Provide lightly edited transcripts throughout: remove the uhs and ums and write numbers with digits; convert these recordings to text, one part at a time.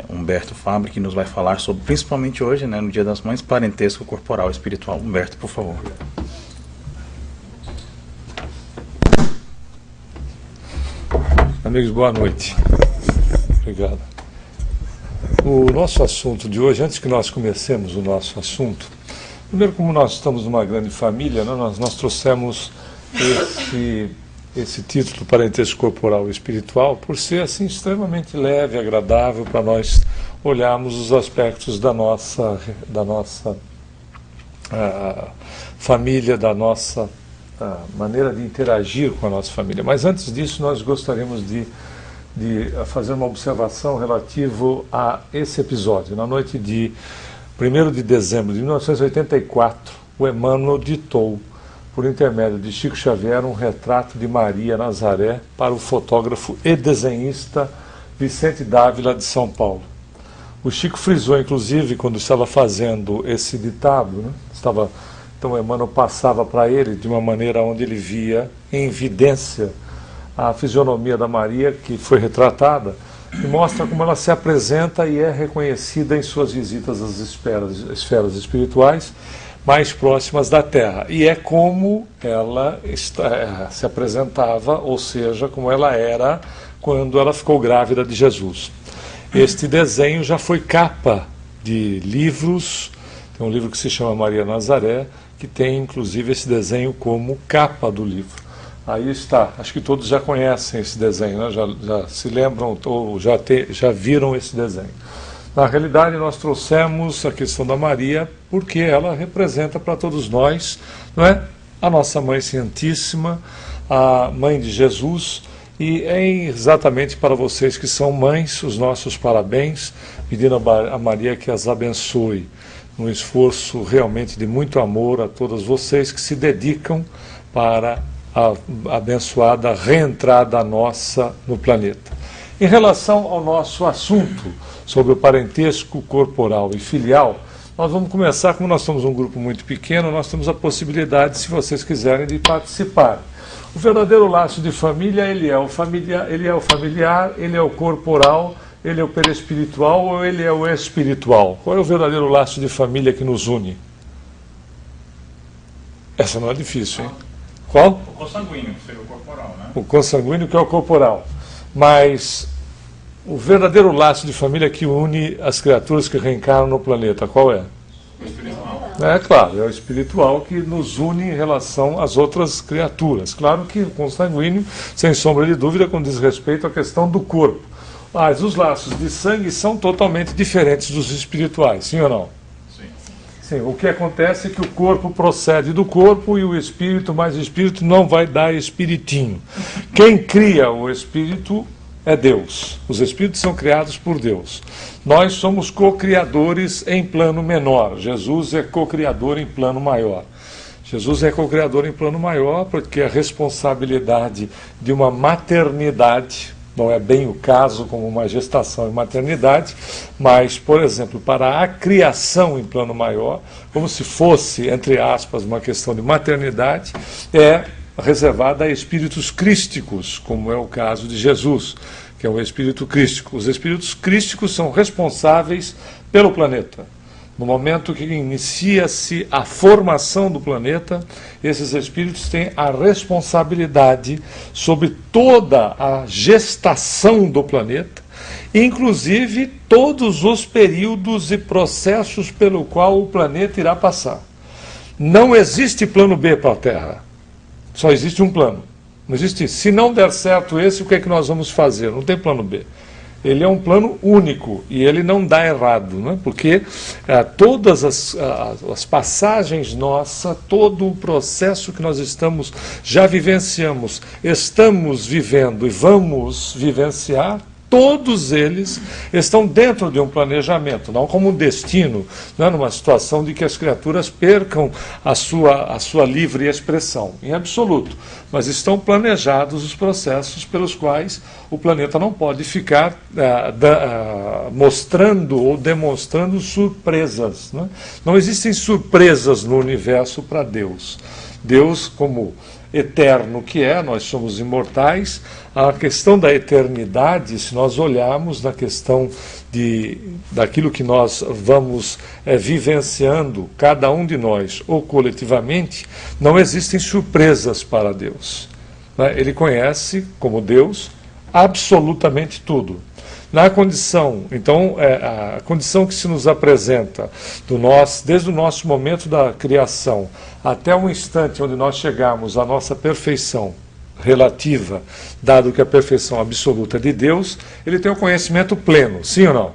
Humberto Fabri, que nos vai falar sobre, principalmente hoje, né, no Dia das Mães, parentesco corporal e espiritual. Humberto, por favor. Amigos, boa noite. Obrigado. O nosso assunto de hoje, antes que nós comecemos o nosso assunto, primeiro, como nós estamos numa grande família, né, nós trouxemos esse título, parentesco corporal e espiritual, por ser assim extremamente leve, agradável para nós olharmos os aspectos da nossa família, da nossa maneira de interagir com a nossa família. Mas antes disso, nós gostaríamos de fazer uma observação relativa a esse episódio. Na noite de 1º de dezembro de 1984, o Emmanuel ditou, por intermédio de Chico Xavier, um retrato de Maria Nazaré para o fotógrafo e desenhista Vicente Dávila, de São Paulo. O Chico frisou, inclusive, quando estava fazendo esse ditado, né? Então o Emmanuel passava para ele de uma maneira onde ele via em evidência a fisionomia da Maria, que foi retratada, e mostra como ela se apresenta e é reconhecida em suas visitas às esferas espirituais mais próximas da Terra. E é como ela se apresentava, ou seja, como ela era quando ela ficou grávida de Jesus. Este desenho já foi capa de livros. Tem um livro que se chama Maria Nazaré, que tem inclusive esse desenho como capa do livro. Aí está, acho que todos já conhecem esse desenho, né? Já se lembram ou já viram esse desenho. Na realidade, nós trouxemos a questão da Maria porque ela representa para todos nós, não é? A nossa Mãe Santíssima, a Mãe de Jesus, e é exatamente para vocês que são mães, os nossos parabéns, pedindo a Maria que as abençoe, num esforço realmente de muito amor a todas vocês que se dedicam para a abençoada reentrada nossa no planeta. Em relação ao nosso assunto sobre o parentesco corporal e filial, nós vamos começar, como nós somos um grupo muito pequeno, nós temos a possibilidade, se vocês quiserem, de participar. O verdadeiro laço de família, ele é o familiar, ele é o corporal, ele é o perispiritual ou ele é o espiritual? Qual é o verdadeiro laço de família que nos une? Essa não é difícil, hein? Qual? O consanguíneo, que seria o corporal, né? O consanguíneo, que é o corporal. Mas o verdadeiro laço de família que une as criaturas que reencarnam no planeta, qual é? O espiritual. É claro, é o espiritual que nos une em relação às outras criaturas. Claro que o consanguíneo, sem sombra de dúvida, com diz respeito à questão do corpo. Mas os laços de sangue são totalmente diferentes dos espirituais, sim ou não? Sim, o que acontece é que o corpo procede do corpo e o espírito, mas o espírito não vai dar espiritinho. Quem cria o espírito é Deus. Os espíritos são criados por Deus. Nós somos co-criadores em plano menor. Jesus é co-criador em plano maior. Jesus é co-criador em plano maior porque a responsabilidade de uma maternidade, não é bem o caso como uma gestação e maternidade, mas, por exemplo, para a criação em plano maior, como se fosse, entre aspas, uma questão de maternidade, é reservada a espíritos crísticos, como é o caso de Jesus, que é o espírito crístico. Os espíritos crísticos são responsáveis pelo planeta. No momento que inicia-se a formação do planeta, esses espíritos têm a responsabilidade sobre toda a gestação do planeta, inclusive todos os períodos e processos pelo qual o planeta irá passar. Não existe plano B para a Terra, só existe um plano. Não existe. Se não der certo esse, o que é que nós vamos fazer? Não tem plano B. Ele é um plano único e ele não dá errado, né? Porque todas as passagens nossas, todo o processo que nós já vivenciamos, estamos vivendo e vamos vivenciar, todos eles estão dentro de um planejamento, não como um destino, não é numa situação de que as criaturas percam a sua livre expressão, em absoluto. Mas estão planejados os processos pelos quais o planeta não pode ficar mostrando ou demonstrando surpresas. Não existem surpresas no universo para Deus. Deus, como eterno que é, nós somos imortais. A questão da eternidade, se nós olharmos na questão daquilo que nós vamos vivenciando, cada um de nós, ou coletivamente, não existem surpresas para Deus. Né? Ele conhece, como Deus, absolutamente tudo. Na condição, então, a condição que se nos apresenta desde o nosso momento da criação até o instante onde nós chegarmos à nossa perfeição relativa, dado que a perfeição absoluta de Deus, ele tem o conhecimento pleno, sim ou não?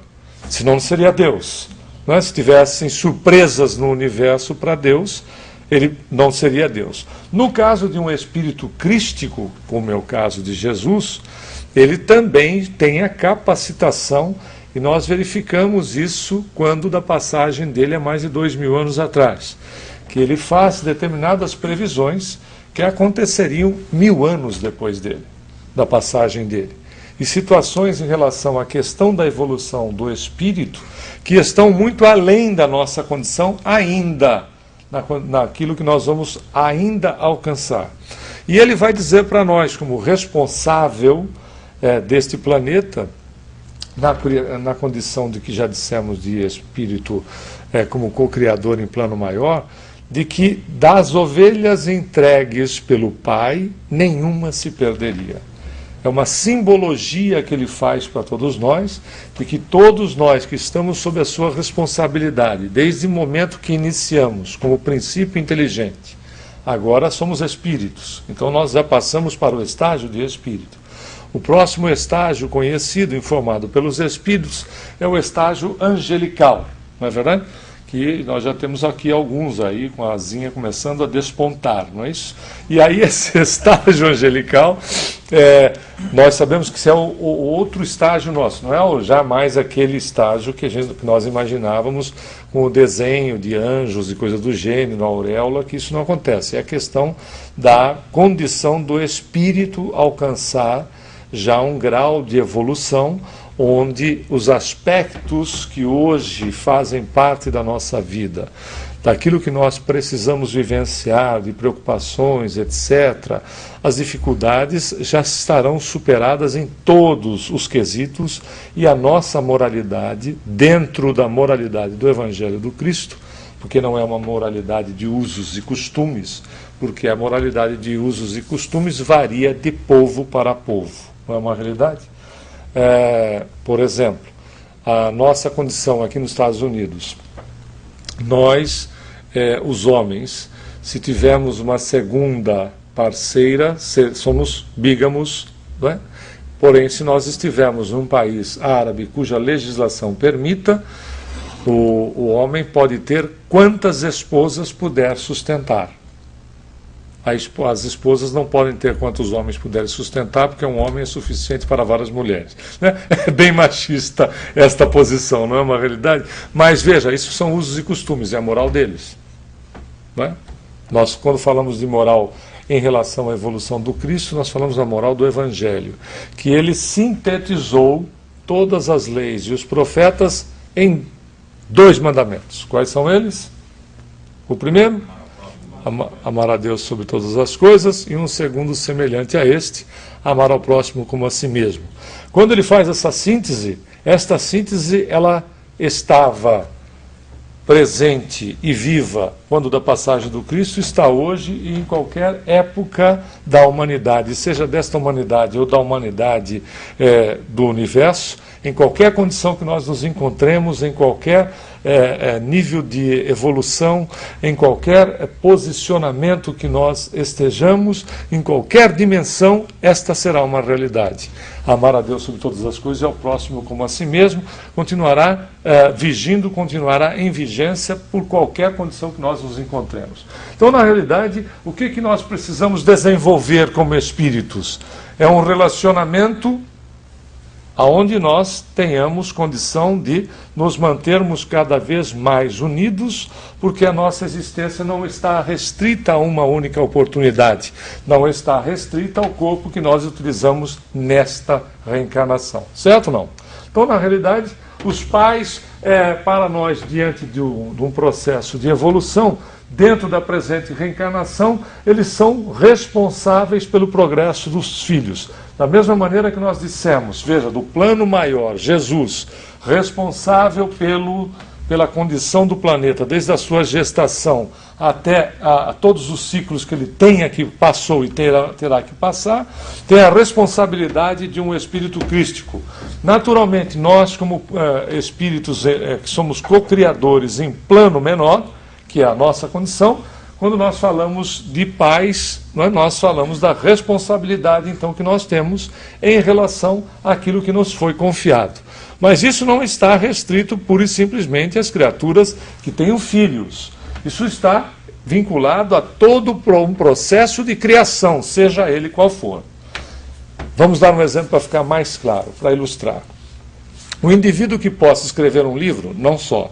Senão não seria Deus. Né? Se tivessem surpresas no universo para Deus, ele não seria Deus. No caso de um espírito crístico, como é o caso de Jesus, ele também tem a capacitação, e nós verificamos isso quando da passagem dele há mais de 2000 anos atrás, que ele faz determinadas previsões que aconteceriam 1000 anos depois dele, da passagem dele. E situações em relação à questão da evolução do espírito que estão muito além da nossa condição ainda, naquilo que nós vamos ainda alcançar. E ele vai dizer para nós, como responsável deste planeta, na condição de que já dissemos de espírito como co-criador em plano maior, de que das ovelhas entregues pelo Pai, nenhuma se perderia. É uma simbologia que ele faz para todos nós, de que todos nós que estamos sob a sua responsabilidade, desde o momento que iniciamos como princípio inteligente, agora somos espíritos, então nós já passamos para o estágio de espírito. O próximo estágio conhecido, informado pelos espíritos, é o estágio angelical, não é verdade? Que nós já temos aqui alguns aí com a asinha começando a despontar, não é isso? E aí esse estágio angelical, nós sabemos que isso é o outro estágio nosso, não é jamais aquele estágio que nós imaginávamos com o desenho de anjos e coisas do gênero, na auréola, que isso não acontece. É a questão da condição do espírito alcançar já um grau de evolução onde os aspectos que hoje fazem parte da nossa vida, daquilo que nós precisamos vivenciar, de preocupações, etc., as dificuldades já estarão superadas em todos os quesitos e a nossa moralidade, dentro da moralidade do Evangelho do Cristo, porque não é uma moralidade de usos e costumes, porque a moralidade de usos e costumes varia de povo para povo. Não é uma realidade? Por exemplo, a nossa condição aqui nos Estados Unidos, nós, os homens, se tivermos uma segunda parceira, somos bígamos, não é? Porém, se nós estivermos num país árabe cuja legislação permita, o homem pode ter quantas esposas puder sustentar. As esposas não podem ter quantos homens puderem sustentar, porque um homem é suficiente para várias mulheres. Né? É bem machista esta posição, não é uma realidade? Mas veja, isso são usos e costumes, é a moral deles. Não é? Nós, quando falamos de moral em relação à evolução do Cristo, nós falamos da moral do Evangelho, que ele sintetizou todas as leis e os profetas em 2 mandamentos. Quais são eles? O primeiro, amar a Deus sobre todas as coisas, e um segundo semelhante a este, amar ao próximo como a si mesmo. Quando ele faz essa síntese, esta síntese ela estava presente e viva quando da passagem do Cristo, está hoje e em qualquer época da humanidade, seja desta humanidade ou da humanidade do universo, em qualquer condição que nós nos encontremos, em qualquer nível de evolução, em qualquer posicionamento que nós estejamos, em qualquer dimensão, esta será uma realidade. Amar a Deus sobre todas as coisas e ao próximo como a si mesmo, continuará vigindo, continuará em vigência por qualquer condição que nós nos encontremos. Então, na realidade, o que nós precisamos desenvolver como espíritos? É um relacionamento aonde nós tenhamos condição de nos mantermos cada vez mais unidos, porque a nossa existência não está restrita a uma única oportunidade, não está restrita ao corpo que nós utilizamos nesta reencarnação. Certo ou não? Então, na realidade, os pais, para nós, diante de um processo de evolução, dentro da presente reencarnação, eles são responsáveis pelo progresso dos filhos. Da mesma maneira que nós dissemos, veja, do plano maior, Jesus, responsável pela condição do planeta, desde a sua gestação até todos os ciclos que ele passou e terá que passar, tem a responsabilidade de um espírito crístico. Naturalmente, nós como espíritos que somos co-criadores em plano menor, que é a nossa condição, quando nós falamos de pais, nós falamos da responsabilidade então que nós temos em relação àquilo que nos foi confiado. Mas isso não está restrito pura e simplesmente às criaturas que tenham filhos. Isso está vinculado a todo um processo de criação, seja ele qual for. Vamos dar um exemplo para ficar mais claro, para ilustrar. O indivíduo que possa escrever um livro, não só,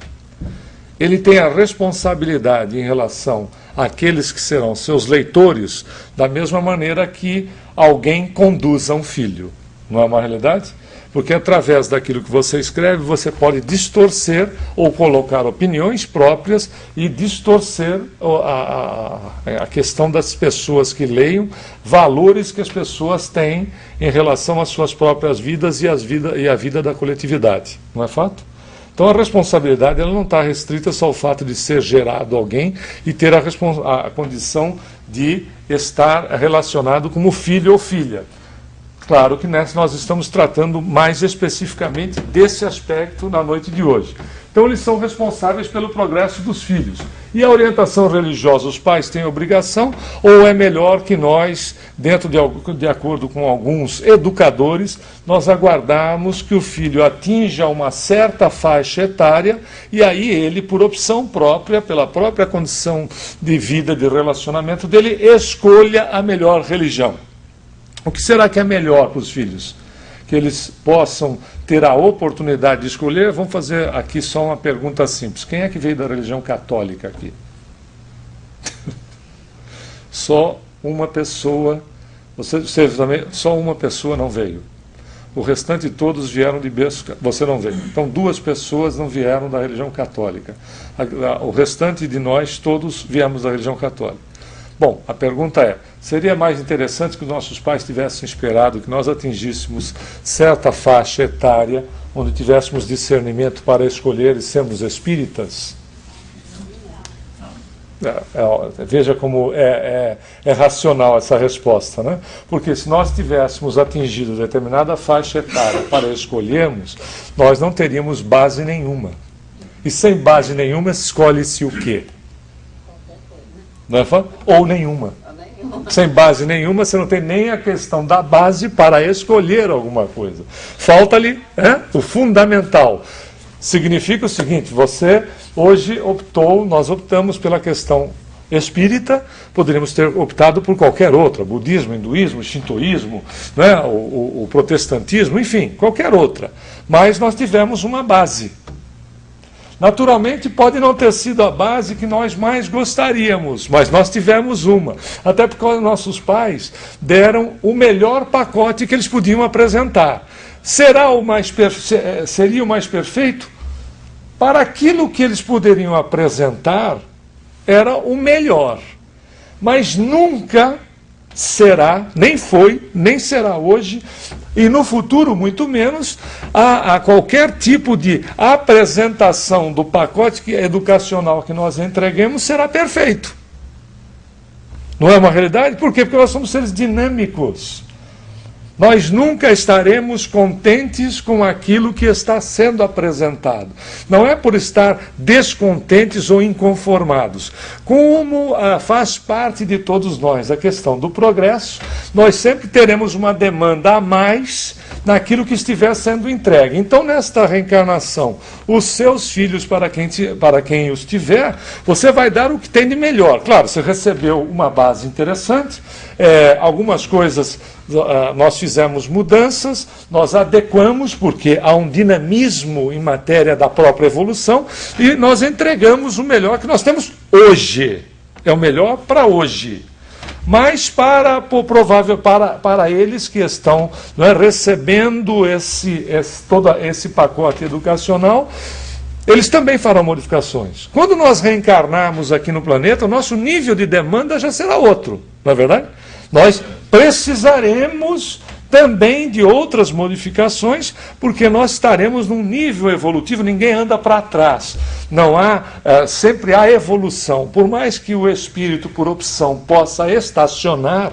ele tem a responsabilidade em relação àqueles que serão seus leitores, da mesma maneira que alguém conduza um filho. Não é uma realidade? Porque através daquilo que você escreve, você pode distorcer ou colocar opiniões próprias e distorcer a questão das pessoas que leiam, valores que as pessoas têm em relação às suas próprias vidas e a vida da coletividade. Não é fato? Então a responsabilidade ela não está restrita só ao fato de ser gerado alguém e ter a condição de estar relacionado como filho ou filha. Claro que nós estamos tratando mais especificamente desse aspecto na noite de hoje. Então eles são responsáveis pelo progresso dos filhos. E a orientação religiosa, os pais têm obrigação, ou é melhor que nós, de acordo com alguns educadores, nós aguardarmos que o filho atinja uma certa faixa etária e aí ele, por opção própria, pela própria condição de vida, de relacionamento dele, escolha a melhor religião. O que será que é melhor para os filhos? Que eles possam ter a oportunidade de escolher? Vamos fazer aqui só uma pergunta simples. Quem é que veio da religião católica aqui? Só uma pessoa. Você também? Só uma pessoa não veio. O restante todos vieram de berço. Você não veio. Então 2 pessoas não vieram da religião católica. O restante de nós todos viemos da religião católica. Bom, a pergunta é, seria mais interessante que os nossos pais tivessem esperado que nós atingíssemos certa faixa etária, onde tivéssemos discernimento para escolher e sermos espíritas? Veja como é racional essa resposta, né? Porque se nós tivéssemos atingido determinada faixa etária para escolhermos, nós não teríamos base nenhuma. E sem base nenhuma, escolhe-se o quê? Não é? Ou nenhuma. Sem base nenhuma, você não tem nem a questão da base para escolher alguma coisa. Falta-lhe o fundamental. Significa o seguinte, você hoje nós optamos pela questão espírita, poderíamos ter optado por qualquer outra, budismo, hinduísmo, shintoísmo, né, o protestantismo, enfim, qualquer outra. Mas nós tivemos uma base. Naturalmente, pode não ter sido a base que nós mais gostaríamos, mas nós tivemos uma. Até porque os nossos pais deram o melhor pacote que eles podiam apresentar. Seria o mais perfeito? Para aquilo que eles poderiam apresentar, era o melhor. Mas nunca será, nem foi, nem será hoje, e no futuro, muito menos, a qualquer tipo de apresentação do pacote educacional que nós entreguemos será perfeito. Não é uma realidade? Por quê? Porque nós somos seres dinâmicos. Nós nunca estaremos contentes com aquilo que está sendo apresentado. Não é por estar descontentes ou inconformados. Como faz parte de todos nós a questão do progresso, nós sempre teremos uma demanda a mais naquilo que estiver sendo entregue. Então, nesta reencarnação, os seus filhos, para quem os tiver, você vai dar o que tem de melhor. Claro, você recebeu uma base interessante, algumas coisas nós fizemos mudanças, nós adequamos, porque há um dinamismo em matéria da própria evolução, e nós entregamos o melhor que nós temos hoje. É o melhor para hoje. Mas para eles que estão recebendo todo esse pacote educacional, eles também farão modificações. Quando nós reencarnarmos aqui no planeta, o nosso nível de demanda já será outro, não é verdade? Nós precisaremos também de outras modificações, porque nós estaremos num nível evolutivo, ninguém anda para trás. Não há, sempre há evolução. Por mais que o espírito, por opção, possa estacionar,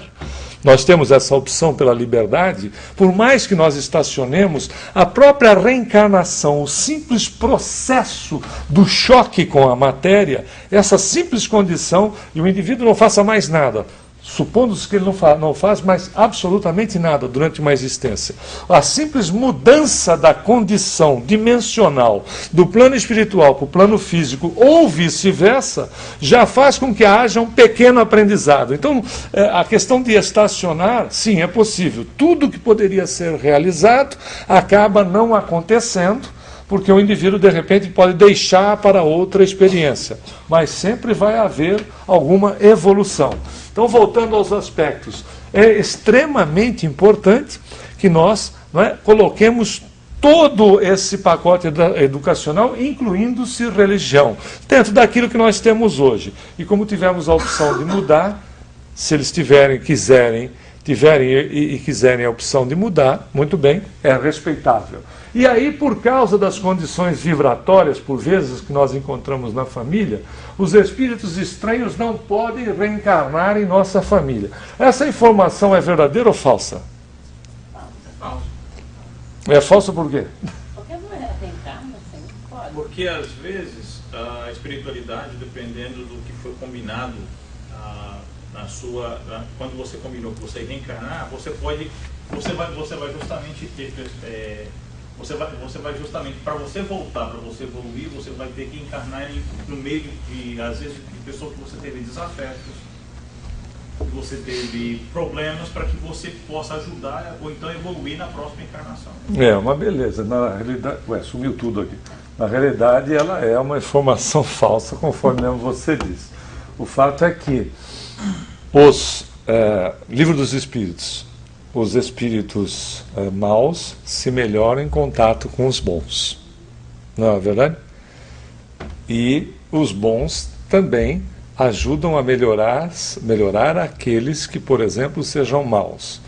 nós temos essa opção pela liberdade, por mais que nós estacionemos, a própria reencarnação, o simples processo do choque com a matéria, essa simples condição, e o indivíduo não faça mais nada, supondo-se que ele não faz mais absolutamente nada durante uma existência. A simples mudança da condição dimensional do plano espiritual para o plano físico, ou vice-versa, já faz com que haja um pequeno aprendizado. Então, a questão de estacionar, sim, é possível. Tudo que poderia ser realizado acaba não acontecendo, porque o indivíduo, de repente, pode deixar para outra experiência. Mas sempre vai haver alguma evolução. Então, voltando aos aspectos, é extremamente importante que nós, coloquemos todo esse pacote educacional, incluindo-se religião, dentro daquilo que nós temos hoje. E como tivemos a opção de mudar, se eles quiserem a opção de mudar, muito bem, é respeitável. E aí, por causa das condições vibratórias, por vezes, que nós encontramos na família, os espíritos estranhos não podem reencarnar em nossa família. Essa informação é verdadeira ou falsa? Falsa. É falsa por quê? Porque não reencarna, assim, não pode. Porque, às vezes, a espiritualidade, dependendo do que foi combinado quando você combinou que você ia reencarnar, você vai justamente ter... Você vai justamente, para você voltar, para você evoluir, você vai ter que encarnar no meio de, às vezes, de pessoas que você teve desafetos, que você teve problemas, para que você possa ajudar ou então evoluir na próxima encarnação. É uma beleza. Na realidade, sumiu tudo aqui. Na realidade, ela é uma informação falsa, conforme mesmo você disse. O fato é que os Livro dos Espíritos, os espíritos maus se melhoram em contato com os bons. Não é verdade? E os bons também ajudam a melhorar aqueles que, por exemplo, sejam maus.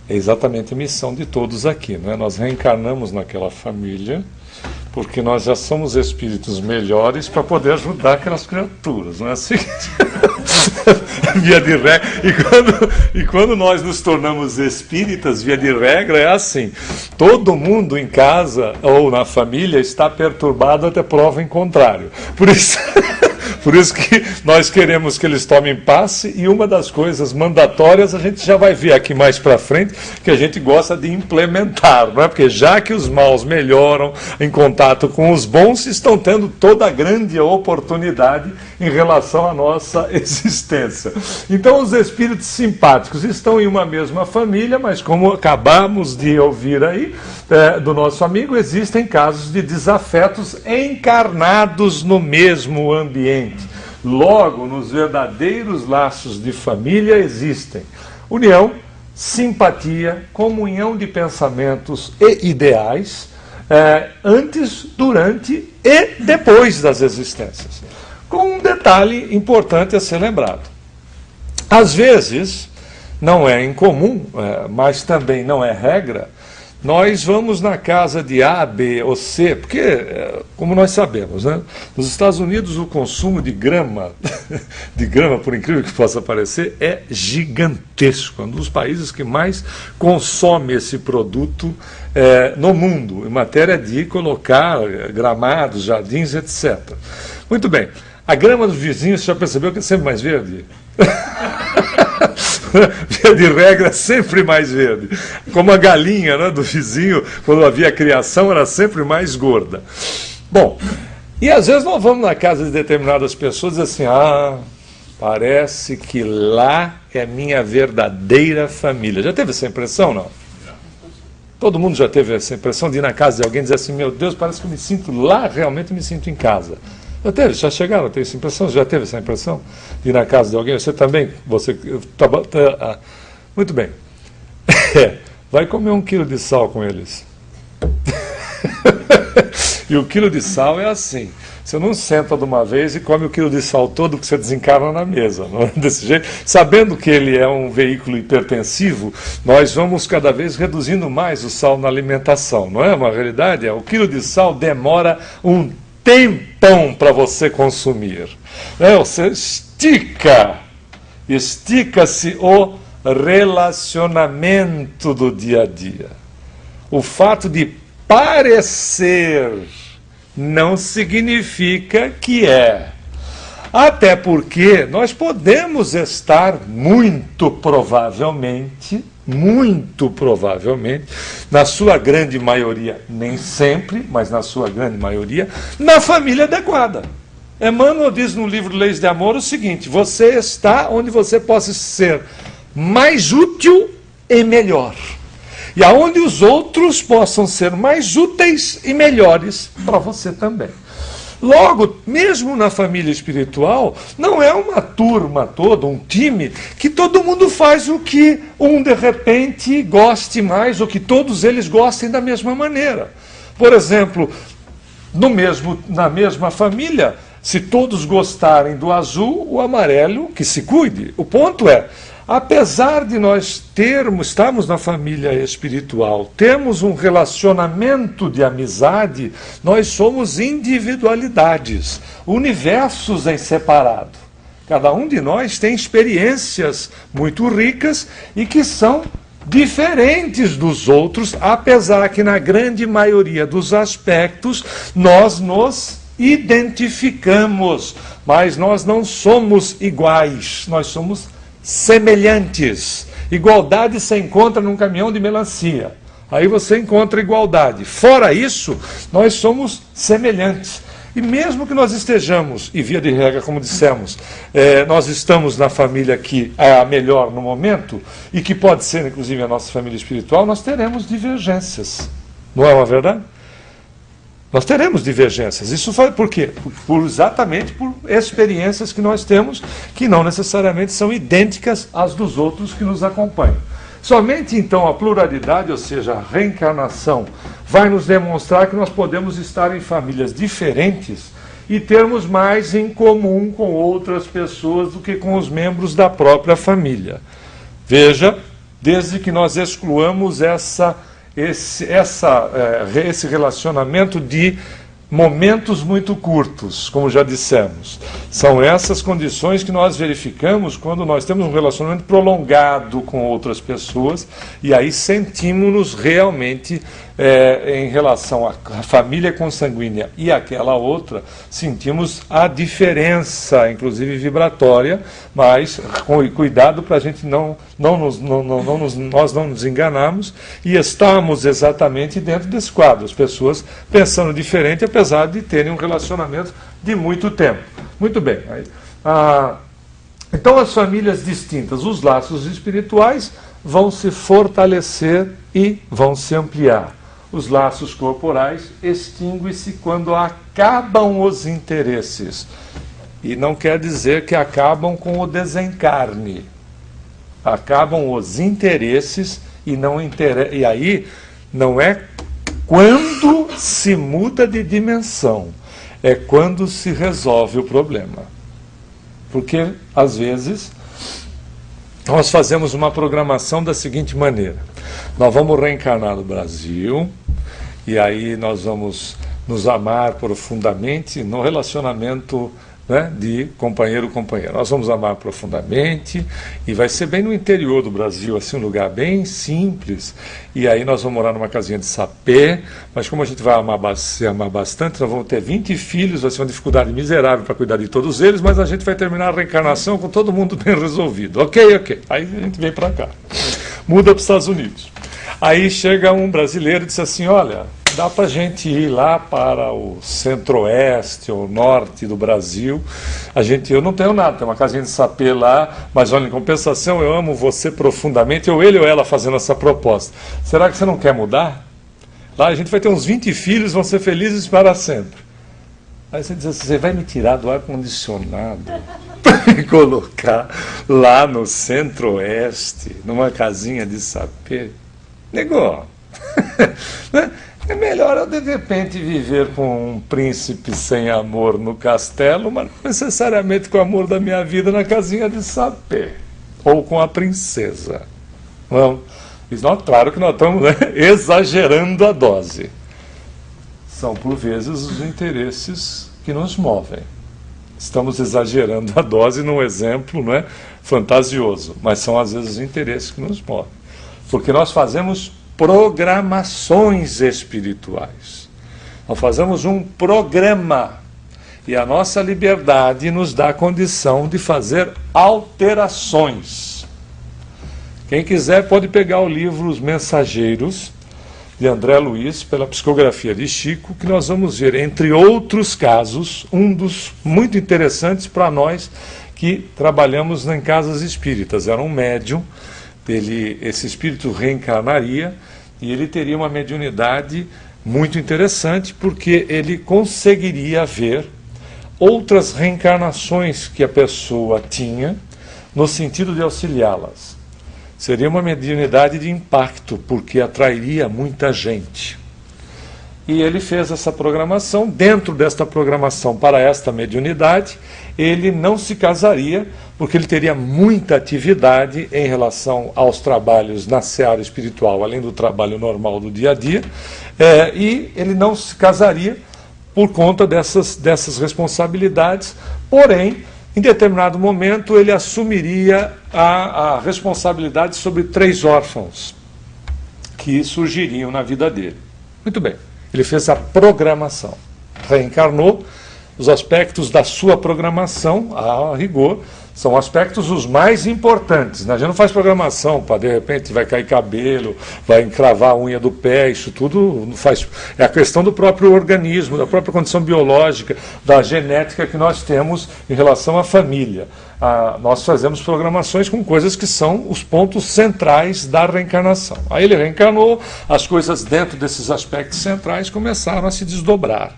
É exatamente a missão de todos aqui, não é? Nós reencarnamos naquela família porque nós já somos espíritos melhores para poder ajudar aquelas criaturas, não é assim? Via de regra. E quando nós nos tornamos espíritas, via de regra, é assim: todo mundo em casa ou na família está perturbado até prova em contrário. Por isso que nós queremos que eles tomem passe, e uma das coisas mandatórias a gente já vai ver aqui mais para frente, que a gente gosta de implementar, não é? Porque já que os maus melhoram em contato com os bons, estão tendo toda a grande oportunidade em relação à nossa existência. Então os espíritos simpáticos estão em uma mesma família, mas como acabamos de ouvir aí do nosso amigo, existem casos de desafetos encarnados no mesmo ambiente. Logo, nos verdadeiros laços de família existem união, simpatia, comunhão de pensamentos e ideais, antes, durante e depois das existências. Com um detalhe importante a ser lembrado. Às vezes, não é incomum, mas também não é regra, nós vamos na casa de A, B ou C, porque, como nós sabemos, né, nos Estados Unidos o consumo de grama, por incrível que possa parecer, é gigantesco. É um dos países que mais consome esse produto no mundo, em matéria de colocar gramados, jardins, etc. Muito bem. A grama dos vizinhos, você já percebeu que é sempre mais verde? Via de regra, é sempre mais verde. Como a galinha, né, do vizinho, quando havia criação, era sempre mais gorda. Bom, e às vezes nós vamos na casa de determinadas pessoas e assim, parece que lá é minha verdadeira família. Já teve essa impressão, não? Todo mundo já teve essa impressão de ir na casa de alguém e dizer assim, meu Deus, parece que eu me sinto lá, realmente me sinto em casa. Já chegaram a ter essa impressão? Você já teve essa impressão de ir na casa de alguém? Você também? Muito bem. Vai comer 1 quilo de sal com eles. E o quilo de sal é assim. Você não senta de uma vez e come o quilo de sal todo que você desencarna na mesa. Não é desse jeito? Sabendo que ele é um veículo hipertensivo, nós vamos cada vez reduzindo mais o sal na alimentação. Não é uma realidade? O quilo de sal demora um tempão para você consumir. Você estica-se o relacionamento do dia a dia. O fato de parecer não significa que é. Até porque nós podemos estar muito provavelmente, na sua grande maioria, nem sempre, mas na sua grande maioria, na família adequada. Emmanuel diz no livro Leis de Amor o seguinte: você está onde você possa ser mais útil e melhor. E aonde os outros possam ser mais úteis e melhores para você também. Logo, mesmo na família espiritual, não é uma turma toda, um time, que todo mundo faz o que um de repente goste mais, ou que todos eles gostem da mesma maneira. Por exemplo, na mesma família, se todos gostarem do azul, o amarelo que se cuide. O ponto é, apesar de nós estarmos na família espiritual, temos um relacionamento de amizade, nós somos individualidades, universos em separado. Cada um de nós tem experiências muito ricas e que são diferentes dos outros, apesar que na grande maioria dos aspectos nós nos identificamos, mas nós não somos iguais, nós somos semelhantes. Igualdade se encontra num caminhão de melancia. Aí você encontra igualdade. Fora isso, nós somos semelhantes. E mesmo que nós estejamos, e via de regra, como dissemos, nós estamos na família que é a melhor no momento, e que pode ser, inclusive, a nossa família espiritual, nós teremos divergências. Não é uma verdade? Nós teremos divergências. Isso foi por quê? Exatamente por experiências que nós temos, que não necessariamente são idênticas às dos outros que nos acompanham. Somente então a pluralidade, ou seja, a reencarnação, vai nos demonstrar que nós podemos estar em famílias diferentes e termos mais em comum com outras pessoas do que com os membros da própria família. Veja, desde que nós excluamos esse relacionamento de momentos muito curtos, como já dissemos. São essas condições que nós verificamos quando nós temos um relacionamento prolongado com outras pessoas, e aí sentimos-nos realmente, em relação à família consanguínea e àquela outra, sentimos a diferença, inclusive vibratória, mas com cuidado para a gente nós não nos enganarmos e estamos exatamente dentro desse quadro. As pessoas pensando diferente, apesar de terem um relacionamento de muito tempo. Muito bem. Então as famílias distintas, os laços espirituais vão se fortalecer e vão se ampliar. Os laços corporais extinguem-se quando acabam os interesses. E não quer dizer que acabam com o desencarne. Acabam os interesses e e aí não é quando se muda de dimensão, é quando se resolve o problema. Porque, às vezes, nós fazemos uma programação da seguinte maneira: nós vamos reencarnar no Brasil, e aí nós vamos nos amar profundamente no relacionamento, né, de companheiro-companheira. Nós vamos amar profundamente, e vai ser bem no interior do Brasil, assim, um lugar bem simples, e aí nós vamos morar numa casinha de sapê, mas como a gente vai se amar bastante, nós vamos ter 20 filhos, vai ser uma dificuldade miserável para cuidar de todos eles, mas a gente vai terminar a reencarnação com todo mundo bem resolvido. Ok. Aí a gente vem para cá, muda para os Estados Unidos. Aí chega um brasileiro e diz assim: olha, dá para a gente ir lá para o centro-oeste ou norte do Brasil. Eu não tenho nada, tem uma casinha de sapê lá, mas olha, em compensação eu amo você profundamente, ou ele ou ela fazendo essa proposta. Será que você não quer mudar? Lá a gente vai ter uns 20 filhos, vão ser felizes para sempre. Aí você diz assim: você vai me tirar do ar-condicionado e colocar lá no centro-oeste, numa casinha de sapê? Negou. É melhor eu de repente viver com um príncipe sem amor no castelo, mas não necessariamente com o amor da minha vida na casinha de sapê, ou com a princesa. Não, claro que nós estamos, né, exagerando a dose. São por vezes os interesses que nos movem. Estamos exagerando a dose num exemplo, não é, fantasioso, mas são às vezes os interesses que nos movem. Porque nós fazemos programações espirituais. Nós fazemos um programa e a nossa liberdade nos dá a condição de fazer alterações. Quem quiser pode pegar o livro Os Mensageiros, de André Luiz, pela psicografia de Chico, que nós vamos ver, entre outros casos, um dos muito interessantes para nós que trabalhamos em casas espíritas. Era um médium, esse espírito reencarnaria e ele teria uma mediunidade muito interessante, porque ele conseguiria ver outras reencarnações que a pessoa tinha, no sentido de auxiliá-las. Seria uma mediunidade de impacto, porque atrairia muita gente. E ele fez essa programação. Dentro desta programação para esta mediunidade, ele não se casaria, porque ele teria muita atividade em relação aos trabalhos na seara espiritual, além do trabalho normal do dia a dia, e ele não se casaria por conta dessas responsabilidades. Porém, em determinado momento, ele assumiria a responsabilidade sobre 3 órfãos que surgiriam na vida dele. Muito bem, ele fez a programação, reencarnou. Os aspectos da sua programação, a rigor, são aspectos os mais importantes. A gente não faz programação para, de repente, vai cair cabelo, vai encravar a unha do pé, isso tudo não faz. É a questão do próprio organismo, da própria condição biológica, da genética que nós temos em relação à família. Nós fazemos programações com coisas que são os pontos centrais da reencarnação. Aí ele reencarnou, as coisas dentro desses aspectos centrais começaram a se desdobrar.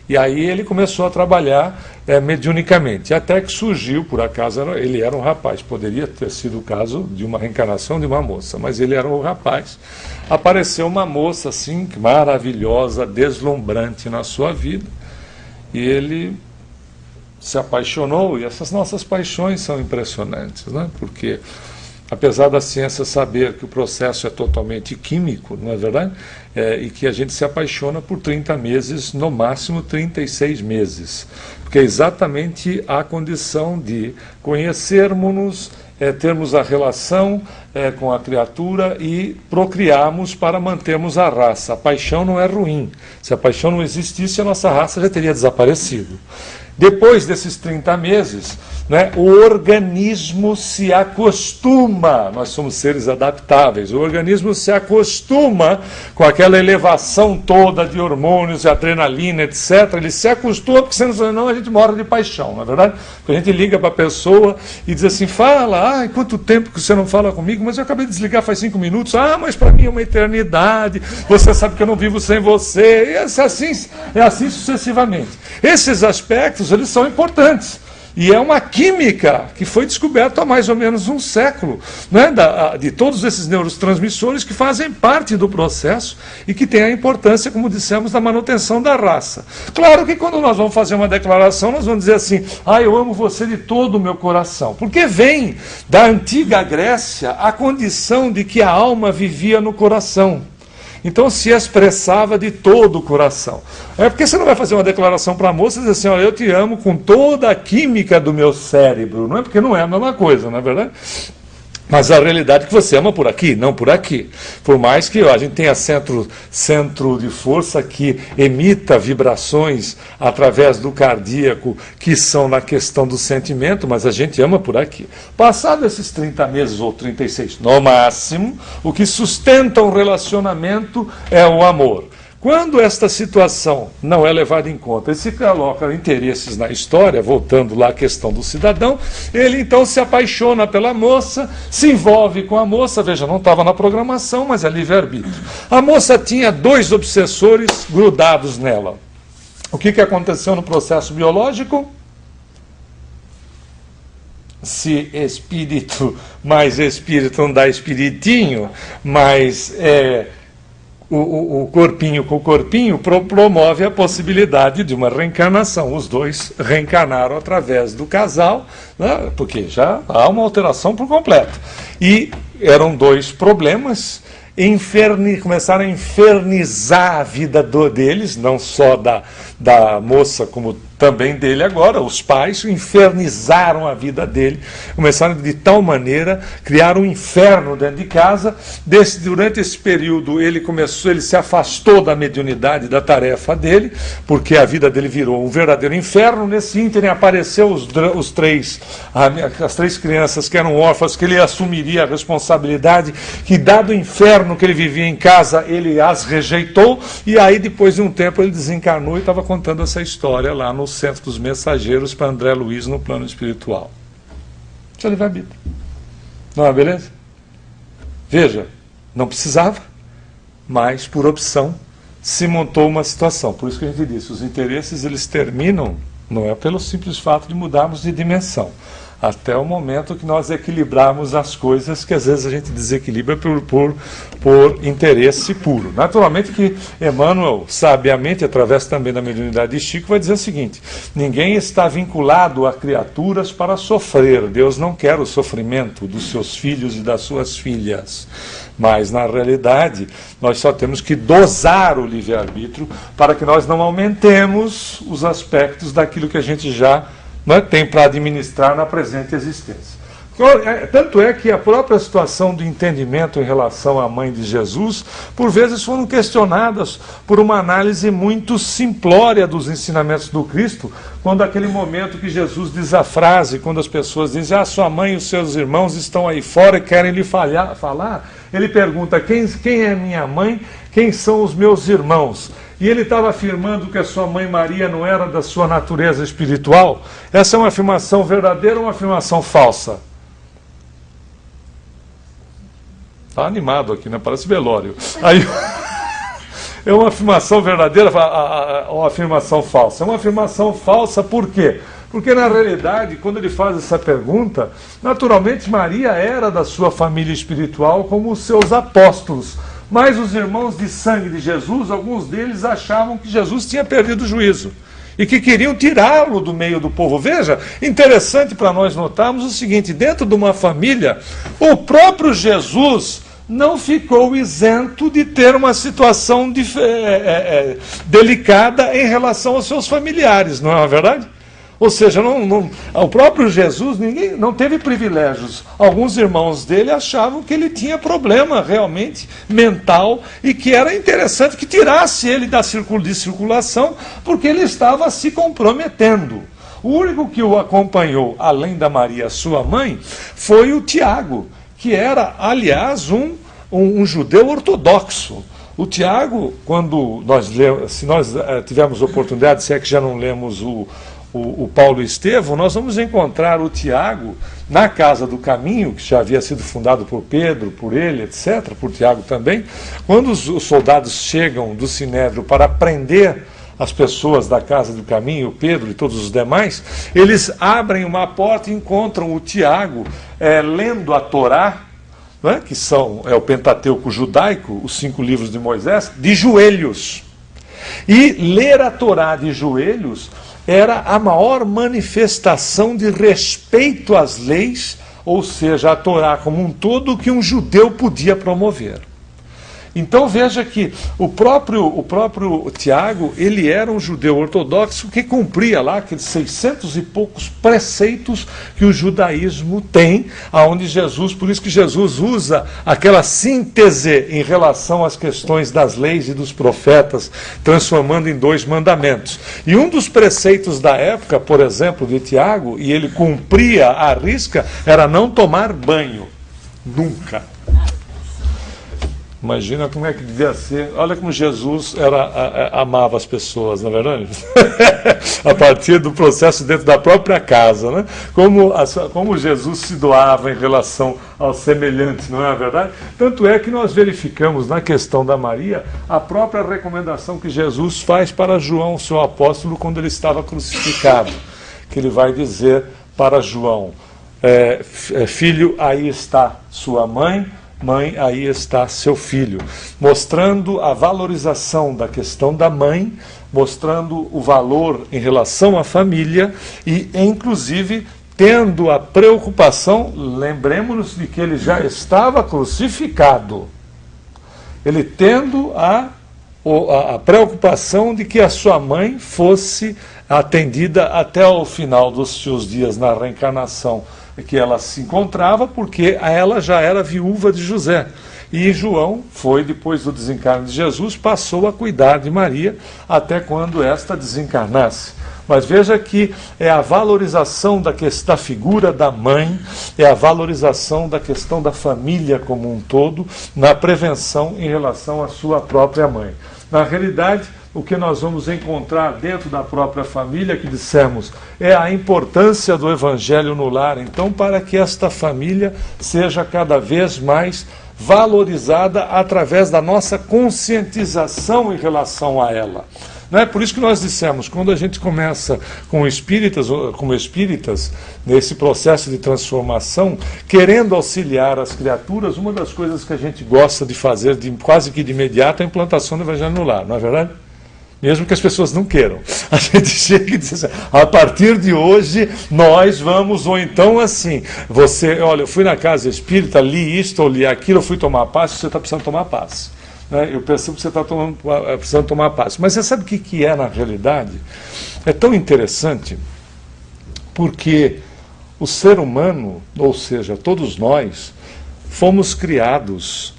E aí ele começou a trabalhar mediunicamente, até que surgiu, por acaso, ele era um rapaz, poderia ter sido o caso de uma reencarnação de uma moça, mas ele era um rapaz. Apareceu uma moça assim, maravilhosa, deslumbrante na sua vida, e ele se apaixonou, e essas nossas paixões são impressionantes, né? Porque apesar da ciência saber que o processo é totalmente químico, não é verdade? E que a gente se apaixona por 30 meses, no máximo 36 meses. Porque é exatamente a condição de conhecermos-nos, termos a relação com a criatura e procriarmos para mantermos a raça. A paixão não é ruim. Se a paixão não existisse, a nossa raça já teria desaparecido. Depois desses 30 meses, né, o organismo se acostuma, nós somos seres adaptáveis, o organismo se acostuma com aquela elevação toda de hormônios, adrenalina, etc. Ele se acostuma, porque senão a gente morre de paixão, não é verdade? Porque a gente liga para a pessoa e diz assim, fala, quanto tempo que você não fala comigo, mas eu acabei de desligar faz 5 minutos, mas para mim é uma eternidade, você sabe que eu não vivo sem você, e é assim sucessivamente. Esses aspectos, eles são importantes. E é uma química que foi descoberta há mais ou menos um século, né, de todos esses neurotransmissores que fazem parte do processo e que têm a importância, como dissemos, da manutenção da raça. Claro que quando nós vamos fazer uma declaração, nós vamos dizer assim, eu amo você de todo o meu coração. Porque vem da antiga Grécia a condição de que a alma vivia no coração. Então se expressava de todo o coração. Porque você não vai fazer uma declaração para a moça e dizer assim, eu te amo com toda a química do meu cérebro. Não é porque não é a mesma coisa, não é verdade? Mas a realidade é que você ama por aqui, não por aqui. Por mais que a gente tenha centro de força que emita vibrações através do cardíaco, que são na questão do sentimento, mas a gente ama por aqui. Passado esses 30 meses ou 36, no máximo, o que sustenta um relacionamento é o amor. Quando esta situação não é levada em conta e se coloca interesses na história, voltando lá à questão do cidadão, ele então se apaixona pela moça, se envolve com a moça, veja, não estava na programação, mas é livre-arbítrio. A moça tinha 2 obsessores grudados nela. O que aconteceu no processo biológico? Se espírito mais espírito não dá espiritinho, mas o corpinho com o corpinho promove a possibilidade de uma reencarnação. Os dois reencarnaram através do casal, né, porque já há uma alteração por completo. E eram dois problemas, começaram a infernizar a vida deles, não só da moça, como também dele agora. Os pais infernizaram a vida dele, começaram de tal maneira, criar um inferno dentro de casa. Durante esse período ele se afastou da mediunidade, da tarefa dele, porque a vida dele virou um verdadeiro inferno. Nesse ínterim apareceu as três crianças que eram órfãs, que ele assumiria a responsabilidade, que dado o inferno que ele vivia em casa, ele as rejeitou, e aí depois de um tempo ele desencarnou e estava contando essa história lá no Centro dos Mensageiros para André Luiz no plano espiritual. Isso é livre-arbítrio. Não é beleza? Veja, não precisava, mas por opção se montou uma situação. Por isso que a gente disse, os interesses eles terminam, não é pelo simples fato de mudarmos de dimensão, até o momento que nós equilibrarmos as coisas, que às vezes a gente desequilibra por interesse puro. Naturalmente que Emmanuel, sabiamente, através também da mediunidade de Chico, vai dizer o seguinte: ninguém está vinculado a criaturas para sofrer. Deus não quer o sofrimento dos seus filhos e das suas filhas. Mas, na realidade, nós só temos que dosar o livre-arbítrio para que nós não aumentemos os aspectos daquilo que a gente já tem para administrar na presente existência. Tanto é que a própria situação do entendimento em relação à mãe de Jesus, por vezes foram questionadas por uma análise muito simplória dos ensinamentos do Cristo, quando aquele momento que Jesus diz a frase, quando as pessoas dizem, sua mãe e os seus irmãos estão aí fora e querem lhe falar, ele pergunta, quem é minha mãe, quem são os meus irmãos? E ele estava afirmando que a sua mãe Maria não era da sua natureza espiritual. Essa é uma afirmação verdadeira ou uma afirmação falsa? Está animado aqui, né? Parece velório. Aí, é uma afirmação verdadeira ou uma afirmação falsa? É uma afirmação falsa, por quê? Porque, na realidade, quando ele faz essa pergunta, naturalmente Maria era da sua família espiritual como os seus apóstolos. Mas os irmãos de sangue de Jesus, alguns deles achavam que Jesus tinha perdido o juízo e que queriam tirá-lo do meio do povo. Veja, interessante para nós notarmos o seguinte: dentro de uma família, o próprio Jesus não ficou isento de ter uma situação delicada em relação aos seus familiares, não é uma verdade? Ou seja, o próprio Jesus não teve privilégios. Alguns irmãos dele achavam que ele tinha problema realmente mental e que era interessante que tirasse ele de circulação, porque ele estava se comprometendo. O único que o acompanhou, além da Maria, sua mãe, foi o Tiago, que era, aliás, um judeu ortodoxo. O Tiago, se nós tivermos oportunidade, se é que já não lemos o Paulo Estevão, nós vamos encontrar o Tiago na Casa do Caminho, que já havia sido fundado por Pedro, por ele, etc., por Tiago também. Quando os soldados chegam do Sinédrio para prender as pessoas da Casa do Caminho, Pedro e todos os demais, eles abrem uma porta e encontram o Tiago lendo a Torá, que é o Pentateuco judaico, os 5 livros de Moisés, de joelhos. E ler a Torá de joelhos era a maior manifestação de respeito às leis, ou seja, a Torá como um todo, que um judeu podia promover. Então veja que o próprio Tiago, ele era um judeu ortodoxo que cumpria lá aqueles 600 e poucos preceitos que o judaísmo tem, aonde Jesus, por isso que Jesus usa aquela síntese em relação às questões das leis e dos profetas, transformando em 2 mandamentos. E um dos preceitos da época, por exemplo, de Tiago, e ele cumpria à risca, era não tomar banho. Nunca. Imagina como é que devia ser. Olha como Jesus amava as pessoas, não é verdade? A partir do processo dentro da própria casa, né? Como Jesus se doava em relação aos semelhantes, não é verdade? Tanto é que nós verificamos na questão da Maria a própria recomendação que Jesus faz para João, seu apóstolo, quando ele estava crucificado. Que ele vai dizer para João, filho, aí está sua mãe, mãe, aí está seu filho. Mostrando a valorização da questão da mãe, mostrando o valor em relação à família e, inclusive, tendo a preocupação, lembremos-nos de que ele já estava crucificado. Ele tendo a preocupação de que a sua mãe fosse atendida até o final dos seus dias na reencarnação que ela se encontrava, porque ela já era viúva de José. E João foi, depois do desencarne de Jesus, passou a cuidar de Maria até quando esta desencarnasse. Mas veja que é a valorização da figura da mãe, é a valorização da questão da família como um todo, na prevenção em relação à sua própria mãe. Na realidade, o que nós vamos encontrar dentro da própria família, que dissemos, é a importância do Evangelho no lar. Então, para que esta família seja cada vez mais valorizada através da nossa conscientização em relação a ela. Não é por isso que nós dissemos, quando a gente começa como espíritas, nesse processo de transformação, querendo auxiliar as criaturas, uma das coisas que a gente gosta de fazer quase que de imediato é a implantação do Evangelho no lar, não é verdade? Mesmo que as pessoas não queiram. A gente chega e diz assim, a partir de hoje nós vamos, ou então assim, olha, eu fui na casa espírita, li isto ou li aquilo, eu fui tomar passe, você está precisando tomar passe. Eu percebo que você está precisando tomar passe. Mas você sabe o que é na realidade? É tão interessante, porque o ser humano, ou seja, todos nós, fomos criados.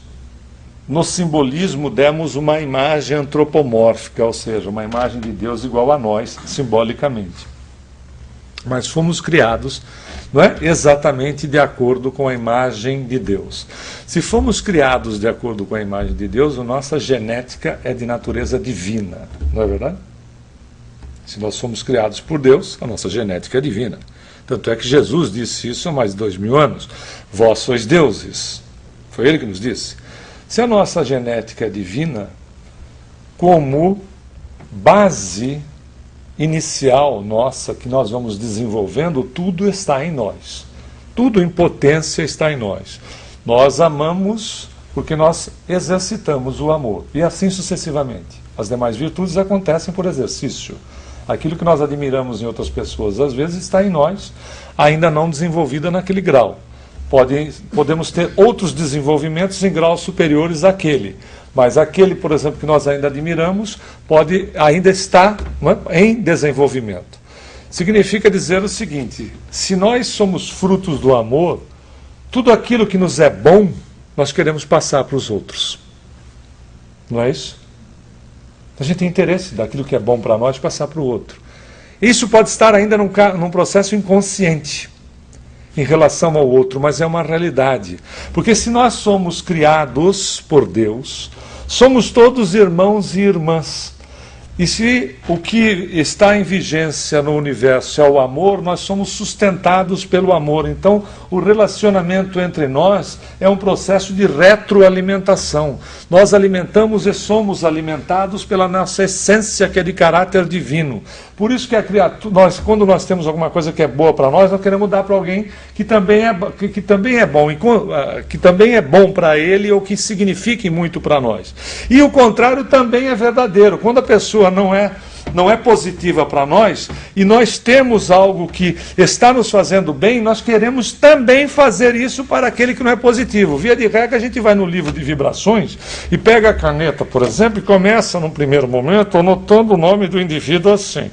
No simbolismo demos uma imagem antropomórfica, ou seja, uma imagem de Deus igual a nós, simbolicamente. Mas fomos criados, não é, exatamente de acordo com a imagem de Deus. Se fomos criados de acordo com a imagem de Deus, a nossa genética é de natureza divina, não é verdade? Se nós fomos criados por Deus, a nossa genética é divina. Tanto é que Jesus disse isso há mais de 2000 anos. Vós sois deuses. Foi ele que nos disse. Se a nossa genética é divina, como base inicial nossa, que nós vamos desenvolvendo, tudo está em nós. Tudo em potência está em nós. Nós amamos porque nós exercitamos o amor. E assim sucessivamente. As demais virtudes acontecem por exercício. Aquilo que nós admiramos em outras pessoas, às vezes está em nós, ainda não desenvolvida naquele grau. Podemos ter outros desenvolvimentos em graus superiores àquele. Mas aquele, por exemplo, que nós ainda admiramos, ainda estar em desenvolvimento. Significa dizer o seguinte, se nós somos frutos do amor, tudo aquilo que nos é bom, nós queremos passar para os outros. Não é isso? A gente tem interesse daquilo que é bom para nós passar para o outro. Isso pode estar ainda num processo inconsciente em relação ao outro, mas é uma realidade. Porque se nós somos criados por Deus, somos todos irmãos e irmãs. E se o que está em vigência no universo é o amor, nós somos sustentados pelo amor. Então, o relacionamento entre nós é um processo de retroalimentação. Nós alimentamos e somos alimentados pela nossa essência, que é de caráter divino. Por isso que a criatura, quando nós temos alguma coisa que é boa para nós queremos dar para alguém que também é bom, que também é bom para ele ou que signifique muito para nós. E o contrário também é verdadeiro. Quando a pessoa não é positiva para nós, e nós temos algo que está nos fazendo bem, nós queremos também fazer isso para aquele que não é positivo. Via de regra, a gente vai no livro de vibrações e pega a caneta, por exemplo, e começa, num primeiro momento, anotando o nome do indivíduo assim,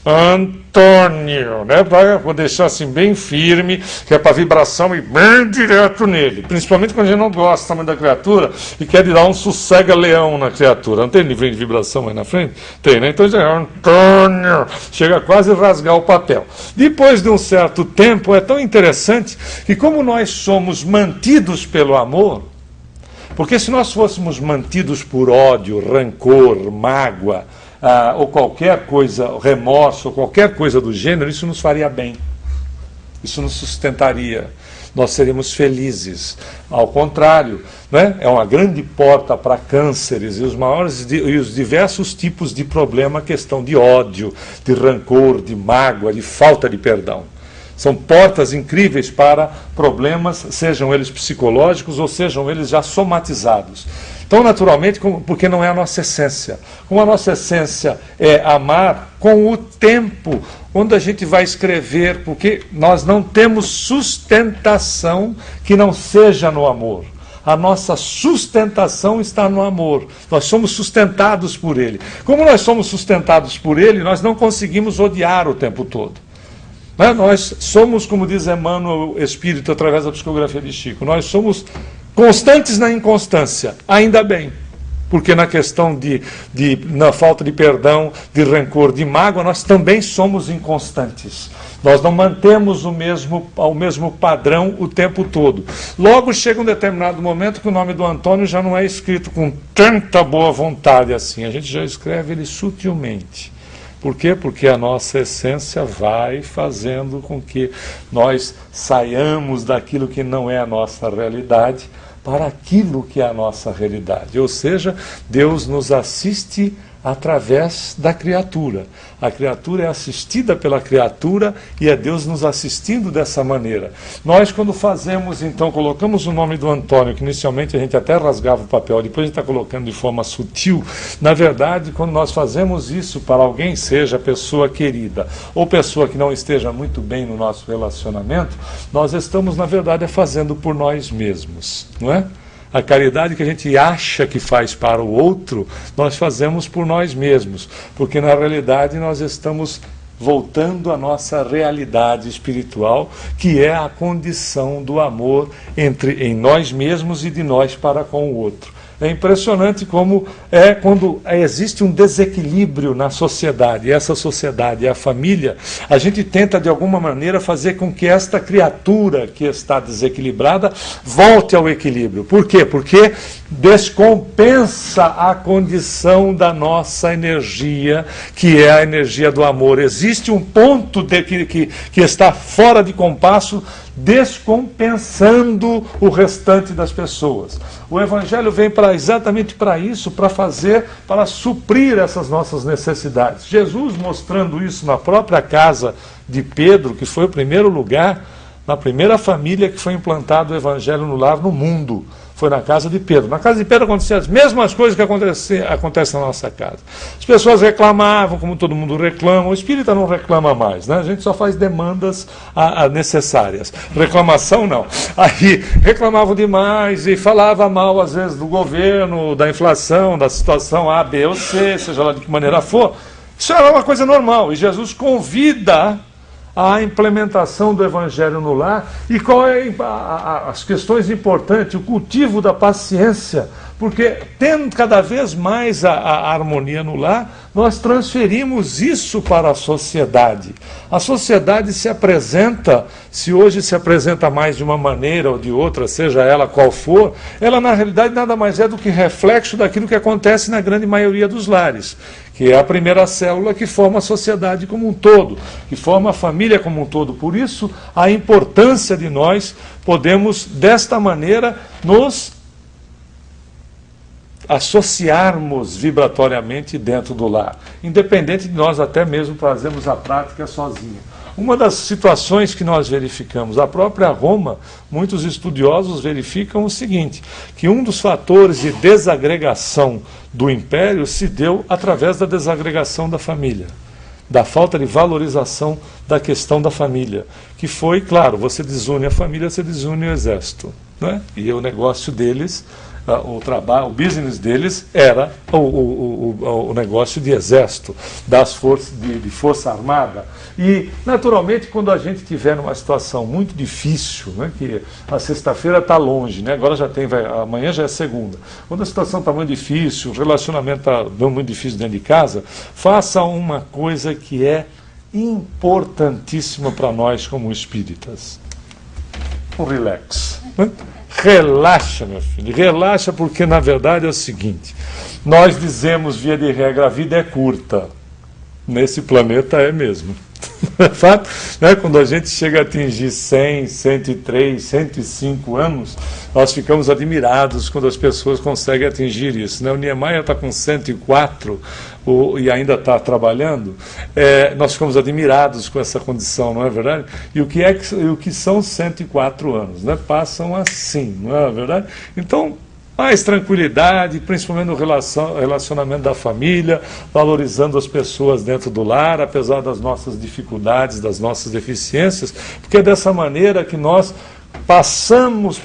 Antônio, né? Vou deixar assim bem firme, que é para a vibração ir bem direto nele, principalmente quando a gente não gosta muito da criatura e quer dar um sossega-leão na criatura. Não tem livrinho de vibração aí na frente? Tem, né? Então já Antônio, chega a quase rasgar o papel. Depois de um certo tempo, é tão interessante que como nós somos mantidos pelo amor, porque se nós fôssemos mantidos por ódio, rancor, mágoa, ou qualquer coisa, remorso, ou qualquer coisa do gênero, isso nos faria bem. Isso nos sustentaria. Nós seríamos felizes. Ao contrário, né? É uma grande porta para cânceres e os diversos tipos de problema, questão de ódio, de rancor, de mágoa, de falta de perdão. São portas incríveis para problemas, sejam eles psicológicos ou sejam eles já somatizados. Então, naturalmente, porque não é a nossa essência. Como a nossa essência é amar, com o tempo, quando a gente vai escrever, porque nós não temos sustentação que não seja no amor. A nossa sustentação está no amor. Nós somos sustentados por Ele. Como nós somos sustentados por Ele, nós não conseguimos odiar o tempo todo. Nós somos, como diz Emmanuel Espírito, através da psicografia de Chico, nós somos constantes na inconstância, ainda bem. Porque na questão na falta de perdão, de rancor, de mágoa, nós também somos inconstantes. Nós não mantemos o mesmo padrão o tempo todo. Logo chega um determinado momento que o nome do Antônio já não é escrito com tanta boa vontade assim. A gente já escreve ele sutilmente. Por quê? Porque a nossa essência vai fazendo com que nós saiamos daquilo que não é a nossa realidade para aquilo que é a nossa realidade. Ou seja, Deus nos assiste através da criatura. A criatura é assistida pela criatura e é Deus nos assistindo dessa maneira. Nós, quando fazemos, então, colocamos o nome do Antônio, que inicialmente a gente até rasgava o papel, depois a gente está colocando de forma sutil. Na verdade, quando nós fazemos isso para alguém, seja pessoa querida ou pessoa que não esteja muito bem no nosso relacionamento, nós estamos, na verdade, fazendo por nós mesmos, não é? A caridade que a gente acha que faz para o outro, nós fazemos por nós mesmos, porque na realidade nós estamos voltando à nossa realidade espiritual, que é a condição do amor em nós mesmos e de nós para com o outro. É impressionante como quando existe um desequilíbrio na sociedade, e essa sociedade é a família, a gente tenta de alguma maneira fazer com que esta criatura que está desequilibrada volte ao equilíbrio. Por quê? Porque descompensa a condição da nossa energia, que é a energia do amor. Existe um ponto que está fora de compasso, descompensando o restante das pessoas. O Evangelho vem exatamente para isso, para suprir essas nossas necessidades. Jesus, mostrando isso na própria casa de Pedro, que foi o primeiro lugar, na primeira família que foi implantado o Evangelho no lar no mundo, foi na casa de Pedro. Na casa de Pedro aconteciam as mesmas coisas que acontecem na nossa casa. As pessoas reclamavam, como todo mundo reclama. O espírita não reclama mais, né? A gente só faz demandas necessárias. Reclamação não. Aí reclamavam demais e falava mal, às vezes, do governo, da inflação, da situação A, B ou C, seja lá de que maneira for. Isso era uma coisa normal. E Jesus convida a implementação do Evangelho no lar. E qual é as questões importantes? O cultivo da paciência, porque tendo cada vez mais a harmonia no lar, nós transferimos isso para a sociedade. A sociedade se apresenta, se hoje se apresenta mais de uma maneira ou de outra, seja ela qual for, ela na realidade nada mais é do que reflexo daquilo que acontece na grande maioria dos lares, que é a primeira célula que forma a sociedade como um todo, que forma a família como um todo. Por isso, a importância de nós podermos, desta maneira, nos associarmos vibratoriamente dentro do lar, independente de nós até mesmo fazermos a prática sozinha. Uma das situações que nós verificamos, a própria Roma, muitos estudiosos verificam o seguinte, que um dos fatores de desagregação do império se deu através da desagregação da família, da falta de valorização da questão da família, que foi, claro, você desune a família, você desune o exército, né? E o negócio deles, o business deles era o negócio de exército, das forças de força armada. E, naturalmente, quando a gente tiver numa situação muito difícil, né, que a sexta-feira está longe, né, agora amanhã já é segunda. Quando a situação está muito difícil, o relacionamento está muito difícil dentro de casa, faça uma coisa que é importantíssima para nós como espíritas. Um relax. Né? Relaxa, meu filho, relaxa, porque na verdade é o seguinte, nós dizemos, via de regra, a vida é curta. Nesse planeta é mesmo. É fato, né? Quando a gente chega a atingir 100, 103, 105 anos, nós ficamos admirados quando as pessoas conseguem atingir isso, né? O Niemeyer está com 104 e ainda está trabalhando. Nós ficamos admirados com essa condição, não é verdade? E o que são 104 anos, né? Passam assim, não é verdade? Então, mais tranquilidade, principalmente no relacionamento da família, valorizando as pessoas dentro do lar, apesar das nossas dificuldades, das nossas deficiências, porque é dessa maneira que nós passamos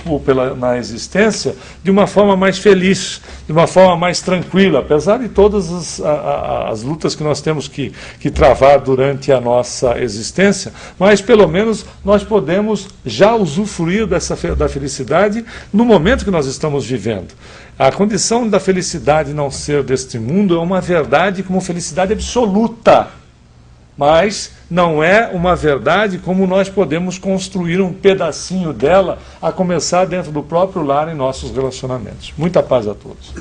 na existência de uma forma mais feliz, de uma forma mais tranquila, apesar de todas as lutas que nós temos que travar durante a nossa existência, mas pelo menos nós podemos já usufruir da felicidade no momento que nós estamos vivendo. A condição da felicidade não ser deste mundo é uma verdade como felicidade absoluta, mas não é uma verdade como nós podemos construir um pedacinho dela, a começar dentro do próprio lar em nossos relacionamentos. Muita paz a todos.